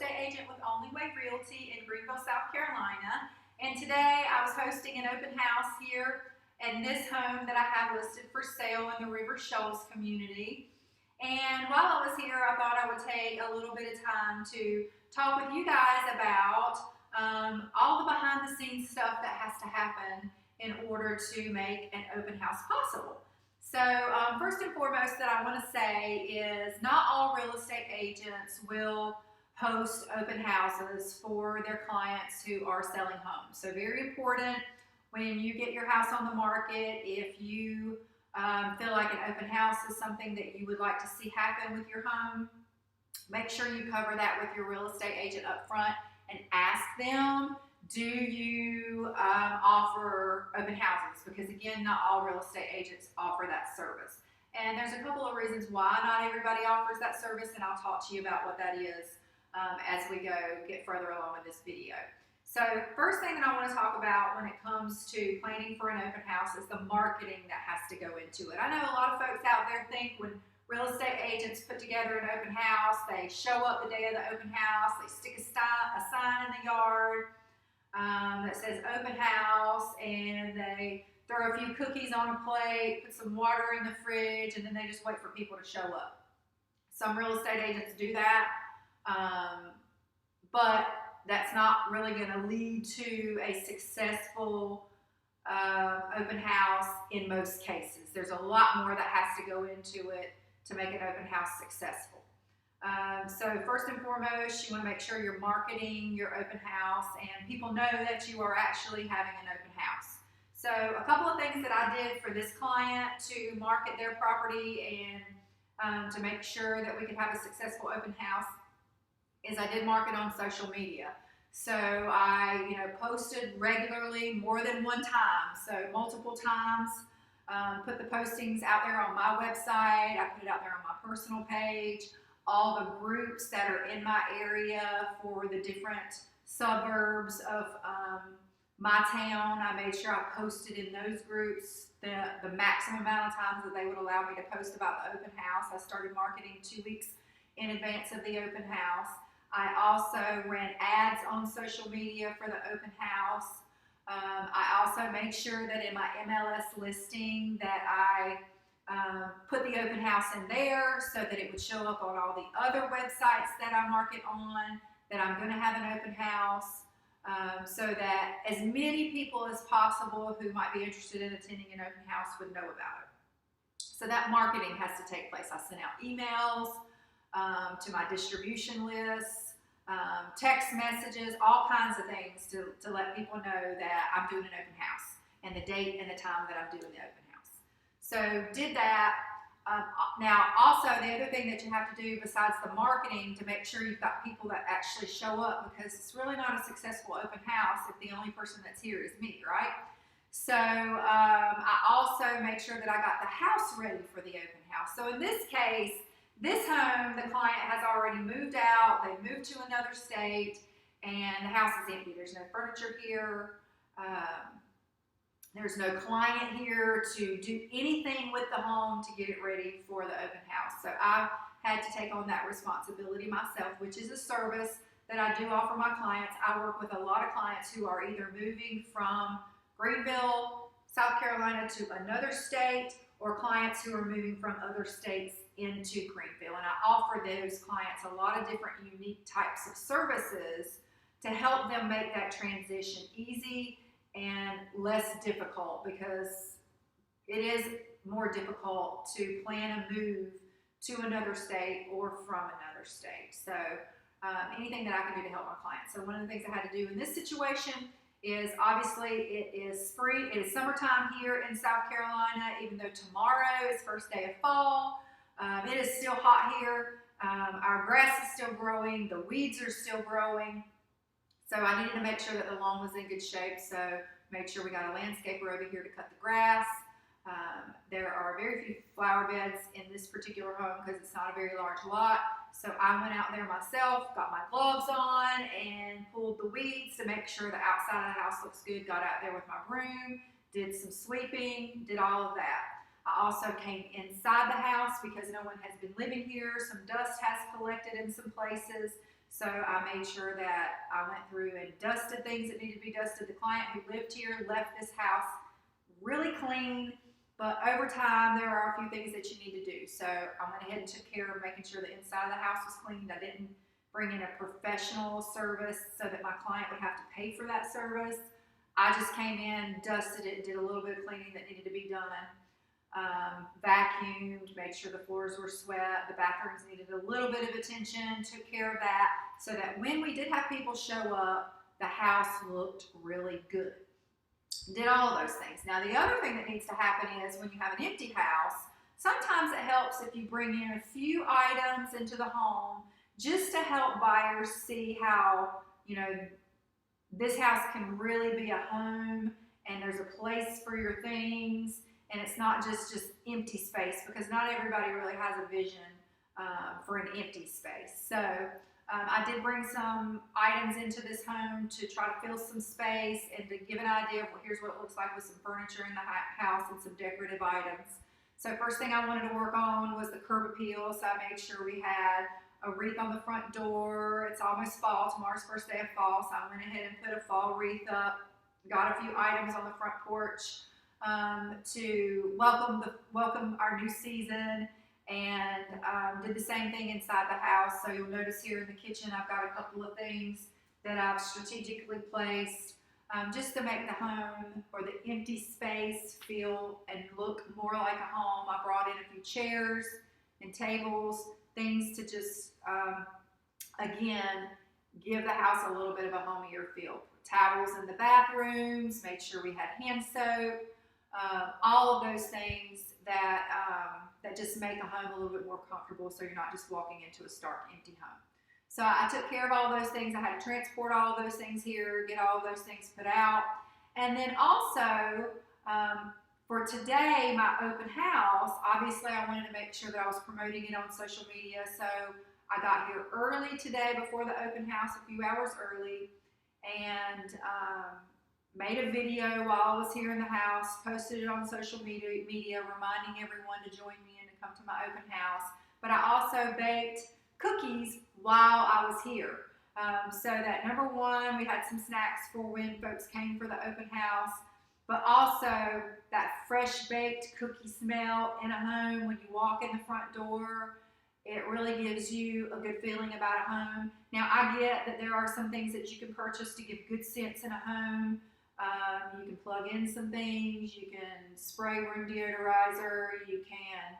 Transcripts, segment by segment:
estate agent with Only Way Realty in Greenville, South Carolina. And today I was hosting an open house here in this home that I have listed for sale in the River Shoals community. And while I was here, I thought I would take a little bit of time to talk with you guys about all the behind the scenes stuff that has to happen in order to make an open house possible. So first and foremost that I want to say is not all real estate agents will host open houses for their clients who are selling homes. So very important when you get your house on the market, if you feel like an open house is something that you would like to see happen with your home, make sure you cover that with your real estate agent up front and ask them, do you offer open houses? Because again, not all real estate agents offer that service. And there's a couple of reasons why not everybody offers that service, and I'll talk to you about what that is as we get further along in this video. So first thing that I want to talk about when it comes to planning for an open house is the marketing that has to go into it. I know a lot of folks out there think when real estate agents put together an open house, they show up the day of the open house, they stick a sign in the yard that says open house, and they throw a few cookies on a plate, put some water in the fridge, and then they just wait for people to show up. Some real estate agents do that, but that's not really going to lead to a successful open house in most cases. There's a lot more that has to go into it to make an open house successful. So first and foremost, you want to make sure you're marketing your open house and people know that you are actually having an open house. So a couple of things that I did for this client to market their property and to make sure that we could have a successful open house is I did market on social media. So I posted regularly more than one time, so multiple times. Put the postings out there on my website. I put it out there on my personal page. All the groups that are in my area for the different suburbs of my town, I made sure I posted in those groups the maximum amount of times that they would allow me to post about the open house. I started marketing 2 weeks in advance of the open house. I also ran ads on social media for the open house. I also made sure that in my MLS listing that I put the open house in there so that it would show up on all the other websites that I market on, that I'm going to have an open house, so that as many people as possible who might be interested in attending an open house would know about it. So that marketing has to take place. I sent out emails to my distribution lists, text messages, all kinds of things to let people know that I'm doing an open house and the date and the time that I'm doing the open house. So did that. Now also the other thing that you have to do besides the marketing to make sure you've got people that actually show up, because it's really not a successful open house if the only person that's here is me, right? So I also make sure that I got the house ready for the open house. So in this case, this home, the client has already moved out, they moved to another state, and the house is empty. There's no furniture here. There's no client here to do anything with the home to get it ready for the open house. So I had to take on that responsibility myself, which is a service that I do offer my clients. I work with a lot of clients who are either moving from Greenville, South Carolina to another state, or clients who are moving from other states into Greenville. And I offer those clients a lot of different unique types of services to help them make that transition easy and less difficult, because it is more difficult to plan a move to another state or from another state. So anything that I can do to help my clients. So one of the things I had to do in this situation is, obviously it is spring, it is summertime here in South Carolina, even though tomorrow is first day of fall. It is still hot here. Our grass is still growing. The weeds are still growing. So I needed to make sure that the lawn was in good shape. So made sure we got a landscaper over here to cut the grass. There are very few flower beds in this particular home because it's not a very large lot. So I went out there myself, got my gloves on, and pulled the weeds to make sure the outside of the house looks good. Got out there with my broom, did some sweeping, did all of that. I also came inside the house because no one has been living here. Some dust has collected in some places. So I made sure that I went through and dusted things that needed to be dusted. The client who lived here left this house really clean, but over time there are a few things that you need to do. So I went ahead and took care of making sure the inside of the house was cleaned. I didn't bring in a professional service so that my client would have to pay for that service. I just came in, dusted it, did a little bit of cleaning that needed to be done. Vacuumed, made sure the floors were swept, the bathrooms needed a little bit of attention, took care of that so that when we did have people show up, the house looked really good. Did all of those things. Now the other thing that needs to happen is when you have an empty house, sometimes it helps if you bring in a few items into the home just to help buyers see how, this house can really be a home and there's a place for your things. And it's not just empty space, because not everybody really has a vision for an empty space. So I did bring some items into this home to try to fill some space and to give an idea of here's what it looks like with some furniture in the house and some decorative items. So first thing I wanted to work on was the curb appeal. So I made sure we had a wreath on the front door. It's almost fall. Tomorrow's first day of fall. So I went ahead and put a fall wreath up. Got a few items on the front porch to welcome our new season, and did the same thing inside the house. So you'll notice here in the kitchen I've got a couple of things that I've strategically placed just to make the home or the empty space feel and look more like a home. I brought in a few chairs and tables, things to just again give the house a little bit of a homier feel. Towels in the bathrooms, made sure we had hand soap. All of those things that that just make a home a little bit more comfortable, so you're not just walking into a stark empty home. So I took care of all those things. I had to transport all of those things here, get all of those things put out. And then also, for today, my open house, obviously I wanted to make sure that I was promoting it on social media. So I got here early today before the open house, a few hours early, and made a video while I was here in the house, posted it on social media, reminding everyone to join me and to come to my open house. But I also baked cookies while I was here. So that number one, we had some snacks for when folks came for the open house, but also that fresh baked cookie smell in a home when you walk in the front door. It really gives you a good feeling about a home. Now I get that there are some things that you can purchase to give good scents in a home. You can plug in some things, you can spray room deodorizer, you can,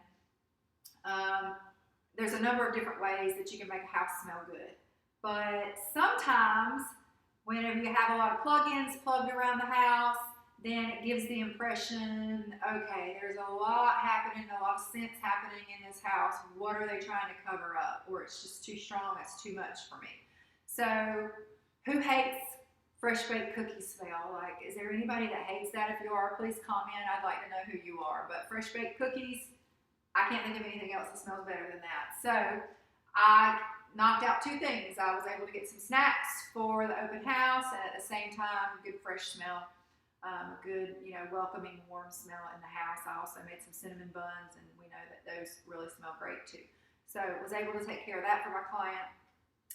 there's a number of different ways that you can make a house smell good. But sometimes, whenever you have a lot of plug-ins plugged around the house, then it gives the impression, okay, there's a lot happening, a lot of scents happening in this house. What are they trying to cover up? Or it's just too strong, it's too much for me. So, who hates fresh baked cookie smell? Like, is there anybody that hates that? If you are, please comment. I'd like to know who you are. But fresh baked cookies, I can't think of anything else that smells better than that. So I knocked out two things. I was able to get some snacks for the open house, and at the same time, good fresh smell, good, welcoming, warm smell in the house. I also made some cinnamon buns, and we know that those really smell great too. So I was able to take care of that for my client.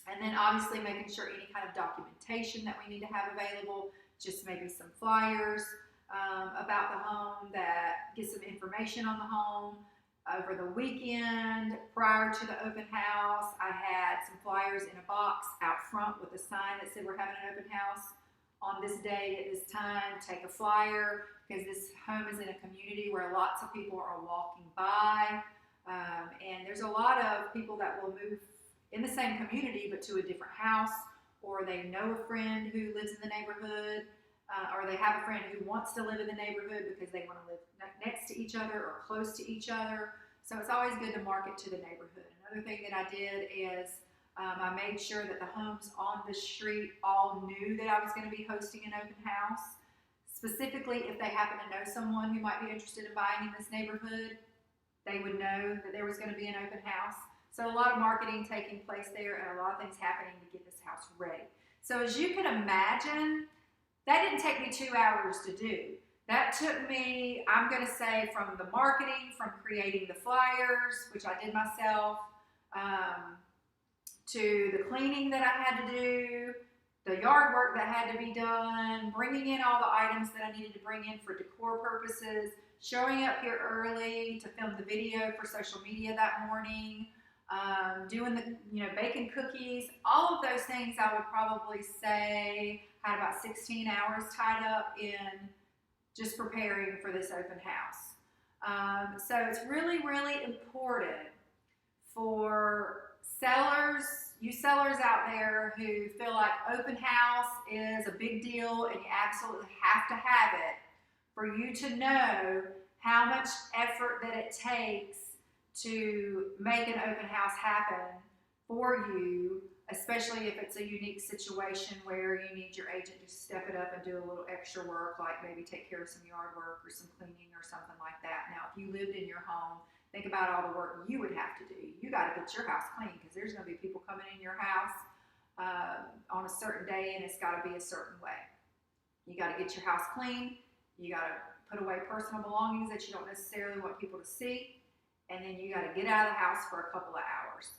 And then obviously making sure any kind of documentation that we need to have available, just maybe some flyers about the home that gives some information on the home. Over the weekend, prior to the open house, I had some flyers in a box out front with a sign that said we're having an open house on this day at this time. Take a flyer, because this home is in a community where lots of people are walking by. And there's a lot of people that will move in the same community but to a different house, or they know a friend who lives in the neighborhood, or they have a friend who wants to live in the neighborhood because they want to live next to each other or close to each other. So it's always good to market to the neighborhood. Another thing that I did is I made sure that the homes on the street all knew that I was going to be hosting an open house. Specifically, if they happen to know someone who might be interested in buying in this neighborhood, they would know that there was going to be an open house. So a lot of marketing taking place there and a lot of things happening to get this house ready. So as you can imagine, that didn't take me 2 hours to do. That took me, I'm going to say, from the marketing, from creating the flyers, which I did myself, um, to the cleaning that I had to do, the yard work that had to be done, bringing in all the items that I needed to bring in for decor purposes, showing up here early to film the video for social media that morning, doing the, baking cookies, all of those things I would probably say had about 16 hours tied up in just preparing for this open house. So it's really, really important for sellers, you sellers out there who feel like open house is a big deal and you absolutely have to have it, for you to know how much effort that it takes to make an open house happen for you, especially if it's a unique situation where you need your agent to step it up and do a little extra work, like maybe take care of some yard work or some cleaning or something like that. Now, if you lived in your home, think about all the work you would have to do. You got to get your house clean because there's going to be people coming in your house on a certain day, and it's got to be a certain way. You got to get your house clean. You got to put away personal belongings that you don't necessarily want people to see, and then you got to get out of the house for a couple of hours.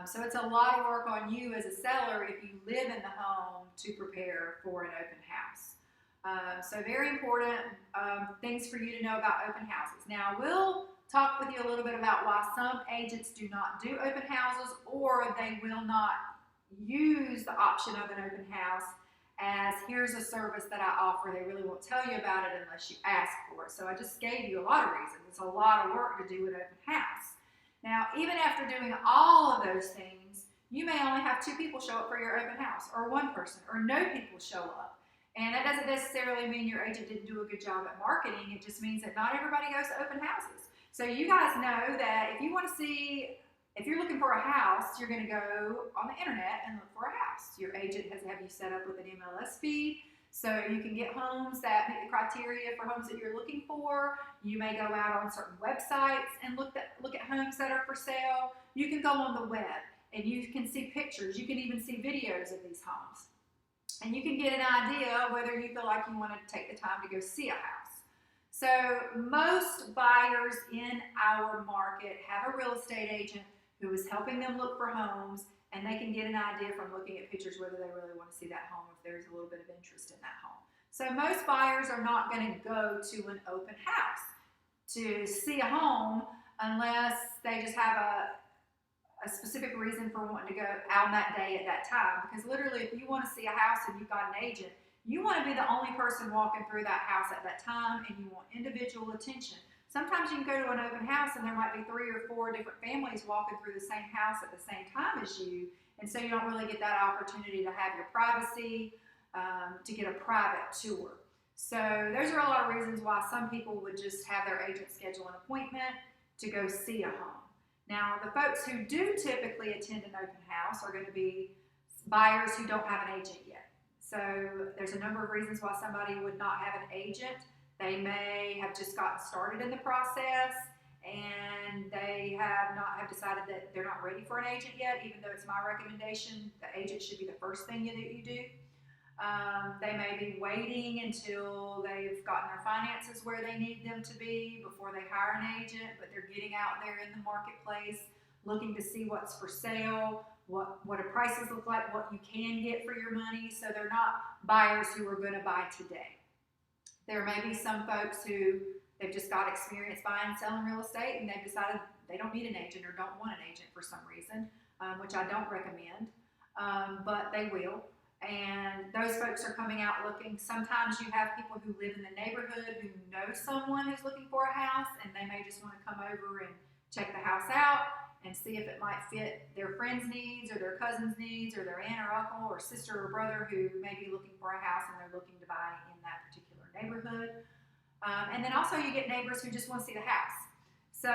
So it's a lot of work on you as a seller if you live in the home to prepare for an open house. So very important things for you to know about open houses. Now, we'll talk with you a little bit about why some agents do not do open houses, or they will not use the option of an open house as here's a service that I offer. They really won't tell you about it unless you ask for it. So I just gave you a lot of reasons. It's a lot of work to do an open house. Now, even after doing all of those things, you may only have 2 people show up for your open house, or 1 person, or no people show up. And that doesn't necessarily mean your agent didn't do a good job at marketing. It just means that not everybody goes to open houses. So you guys know that if you want to see, if you're looking for a house, you're going to go on the internet and look for a house. Your agent has to have you set up with an MLS feed, so you can get homes that meet the criteria for homes that you're looking for. You may go out on certain websites and look at homes that are for sale. You can go on the web and you can see pictures. You can even see videos of these homes. And you can get an idea of whether you feel like you want to take the time to go see a house. So most buyers in our market have a real estate agent who is helping them look for homes, and they can get an idea from looking at pictures whether they really want to see that home, if there's a little bit of interest in that home. So most buyers are not going to go to an open house to see a home unless they just have a specific reason for wanting to go out that day at that time. Because literally, if you want to see a house and you've got an agent, you want to be the only person walking through that house at that time, and you want individual attention. Sometimes you can go to an open house and there might be 3 or 4 different families walking through the same house at the same time as you, and so you don't really get that opportunity to have your privacy, to get a private tour. So those are a lot of reasons why some people would just have their agent schedule an appointment to go see a home. Now, the folks who do typically attend an open house are going to be buyers who don't have an agent yet. So there's a number of reasons why somebody would not have an agent. They may have just gotten started in the process, and they have decided that they're not ready for an agent yet, even though it's my recommendation. The agent should be the first thing that you do. They may be waiting until they've gotten their finances where they need them to be before they hire an agent, but they're getting out there in the marketplace, looking to see what's for sale, what do prices look like, what you can get for your money. So they're not buyers who are going to buy today. There may be some folks who they've just got experience buying and selling real estate, and they've decided they don't need an agent or don't want an agent for some reason, which I don't recommend, but they will. And those folks are coming out looking. Sometimes you have people who live in the neighborhood who know someone who's looking for a house, and they may just want to come over and check the house out and see if it might fit their friend's needs or their cousin's needs or their aunt or uncle or sister or brother who may be looking for a house and they're looking to buy in that particular neighborhood. And then also you get neighbors who just want to see the house. So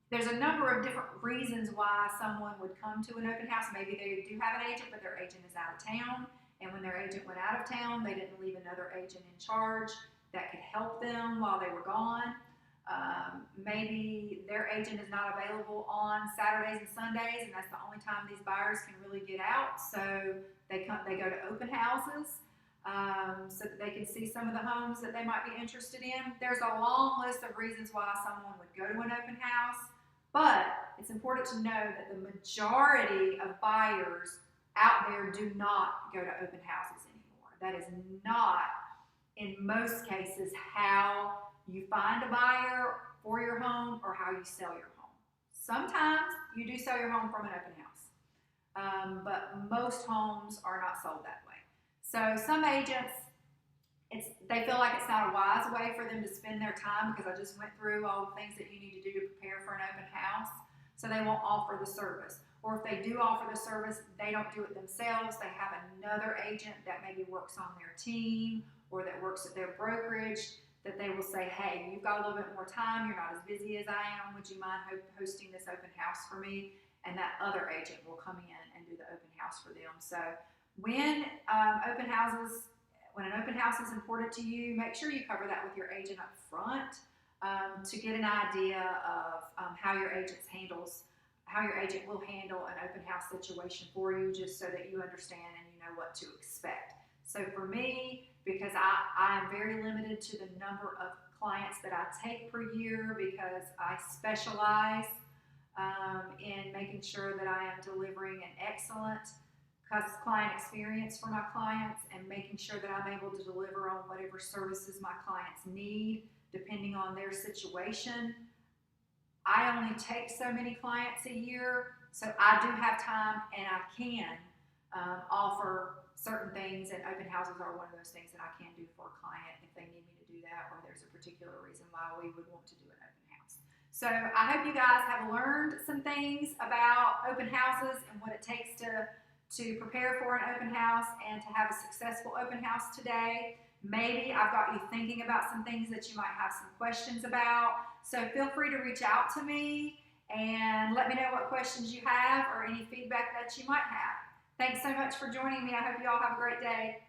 there's a number of different reasons why someone would come to an open house. Maybe they do have an agent, but their agent is out of town. And when their agent went out of town, they didn't leave another agent in charge that could help them while they were gone. Maybe their agent is not available on Saturdays and Sundays, and that's the only time these buyers can really get out. So they go to open houses. so that they can see some of the homes that they might be interested in. There's a long list of reasons why someone would go to an open house, but it's important to know that the majority of buyers out there do not go to open houses anymore. That is not, in most cases, how you find a buyer for your home or how you sell your home. Sometimes you do sell your home from an open house, but most homes are not sold that way. So some agents, they feel like it's not a wise way for them to spend their time, because I just went through all the things that you need to do to prepare for an open house, so they won't offer the service. Or if they do offer the service, they don't do it themselves. They have another agent that maybe works on their team or that works at their brokerage, that they will say, hey, you've got a little bit more time, you're not as busy as I am, would you mind hosting this open house for me? And that other agent will come in and do the open house for them. So when an open house is important to you, make sure you cover that with your agent up front, to get an idea of how your agent will handle an open house situation for you, just so that you understand and you know what to expect. So for me, because I am very limited to the number of clients that I take per year, because I specialize in making sure that I am delivering an excellent client experience for my clients, and making sure that I'm able to deliver on whatever services my clients need depending on their situation. I only take so many clients a year, so I do have time and I can offer certain things, and open houses are one of those things that I can do for a client if they need me to do that, or there's a particular reason why we would want to do an open house. So I hope you guys have learned some things about open houses and what it takes to prepare for an open house and to have a successful open house today. Maybe I've got you thinking about some things that you might have some questions about. So feel free to reach out to me and let me know what questions you have or any feedback that you might have. Thanks so much for joining me. I hope you all have a great day.